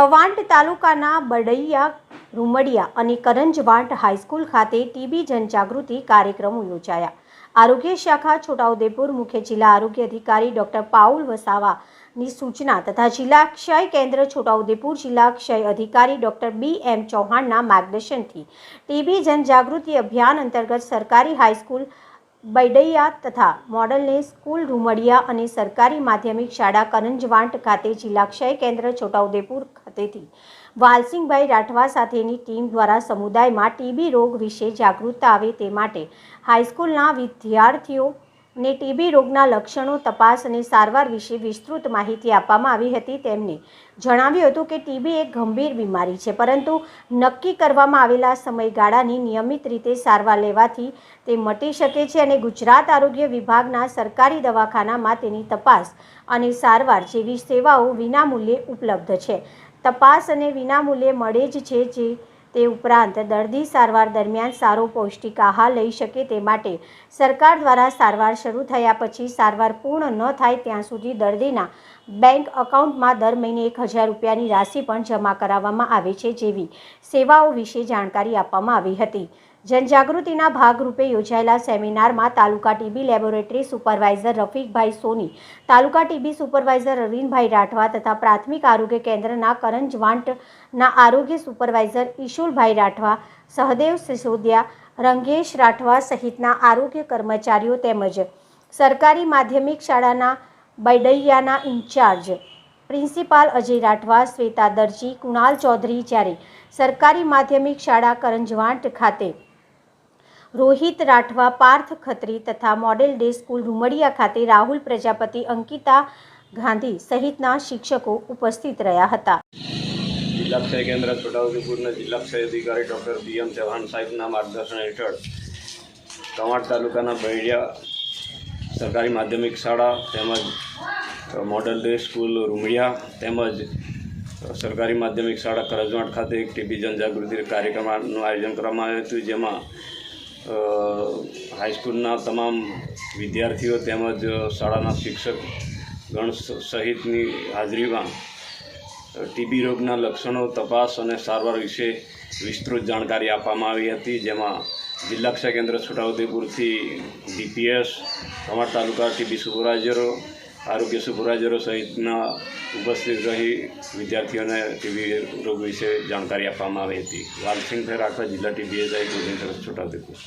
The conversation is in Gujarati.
કવાંટ તાલુકાના બડૈયા, રૂમડિયા અને કરંજવાંટ હાઈસ્કૂલ ખાતે ટીબી જનજાગૃતિ કાર્યક્રમો યોજાયા। આરોગ્ય શાખા છોટાઉદેપુર મુખ્ય જિલ્લા આરોગ્ય અધિકારી ડોક્ટર પાઉલ વસાવાની સૂચના તથા જિલ્લા ક્ષય કેન્દ્ર છોટાઉદેપુર જિલ્લા ક્ષય અધિકારી ડોક્ટર BM ચૌહાણના માર્ગદર્શનથી ટીબી જનજાગૃતિ અભિયાન અંતર્ગત સરકારી હાઈસ્કૂલ બડૈયા તથા મોડલને સ્કૂલ રૂમડિયા અને સરકારી માધ્યમિક શાળા કરંજવાંટ ખાતે જિલ્લા ક્ષય કેન્દ્ર છોટાઉદેપુર ખાતેથી વાલસિંગભાઈ રાઠવા સાથેની ટીમ દ્વારા સમુદાયમાં ટીબી રોગ વિશે જાગૃતતા આવે તે માટે હાઈસ્કૂલના વિદ્યાર્થીઓને ટીબી રોગના લક્ષણો, તપાસ અને સારવાર વિશે વિસ્તૃત માહિતી આપવામાં આવી હતી। તેમને જણાવ્યું હતું કે ટીબી એક ગંભીર બીમારી છે, પરંતુ નક્કી કરવામાં આવેલા સમયગાળાની નિયમિત રીતે સારવાર લેવાથી તે મટી શકે છે અને ગુજરાત આરોગ્ય વિભાગના સરકારી દવાખાનામાં તેની તપાસ અને સારવાર જેવી સેવાઓ વિનામૂલ્યે ઉપલબ્ધ છે। તપાસ અને વિનામૂલ્યે મળે જ છે, તે ઉપરાંત દર્દી સારવાર દરમિયાન સારો પૌષ્ટિક આહાર લઈ શકે તે માટે સરકાર દ્વારા સારવાર શરૂ થયા પછી સારવાર પૂર્ણ ન થાય ત્યાં સુધી દર્દીના બેંક એકાઉન્ટમાં દર મહિને 1000 રૂપિયાની રાશિ પણ જમા કરાવવામાં આવે છે જેવી સેવાઓ વિશે જાણકારી આપવામાં આવી હતી। જનજાગૃતિના ભાગરૂપે યોજાયેલા સેમિનારમાં તાલુકા ટીબી લેબોરેટરી સુપરવાઇઝર રફીકભાઈ સોની, તાલુકા ટીબી સુપરવાઇઝર અરવિંદભાઈ રાઠવા તથા પ્રાથમિક આરોગ્ય કેન્દ્રના કરંજવાંટના આરોગ્ય સુપરવાઇઝર ઈશુલભાઈ રાઠવા, સહદેવ સિસોદિયા, રંગેશ રાઠવા સહિતના આરોગ્ય કર્મચારીઓ તેમજ સરકારી માધ્યમિક શાળાના બડૈયાના ઇન્ચાર્જ પ્રિન્સિપાલ અજય રાઠવા, શ્વેતા દરજી, કુણાલ ચૌધરી, જ્યારે સરકારી માધ્યમિક શાળા કરંજવાંટ ખાતે રોહિત રાઠવા, પાર્થ ખત્રી તથા મોડેલ ડે સ્કૂલ રૂમડિયા ખાતે રાહુલ પ્રજાપતિ, અંકિતા ગાંધી સહિતના શિક્ષકો ઉપસ્થિત રહ્યા હતા। જિલ્લા ક્ષય કેન્દ્ર છોટાઉદેપુરના જિલ્લા ક્ષય અધિકારી ડોક્ટર BM ચૌહાણ સાહેબના માર્ગદર્શન હેઠળ કવાંટ તાલુકાના બૈડિયા સરકારી માધ્યમિક શાળા તેમજ મોડલ ડે સ્કૂલ રૂમડિયા તેમજ સરકારી માધ્યમિક શાળા કરંજવાંટ ખાતે એક ટીબી જનજાગૃતિ કાર્યક્રમનું આયોજન કરવામાં આવ્યું હતું, જેમાં હાઈસ્કૂલના તમામ વિદ્યાર્થીઓ તેમજ શાળાના શિક્ષકગણ સહિતની હાજરીમાં ટીબી રોગના લક્ષણો, તપાસ અને સારવાર વિશે વિસ્તૃત જાણકારી આપવામાં આવી હતી, જેમાં જિલ્લા ક્ષય કેન્દ્ર છોટાઉદેપુરથી DPS, કવાંટ તાલુકા ટીબી સુપરવાઇઝરો, આરોગ્ય સુપરવાઇઝરો સહિતના ઉપસ્થિત રહી વિદ્યાર્થીઓને ટીબી રોગ વિશે જાણકારી આપવામાં આવી હતી। વાલસિંગભાઈ રાઠવા, જિલ્લા TBSI છોટાઉદેપુર।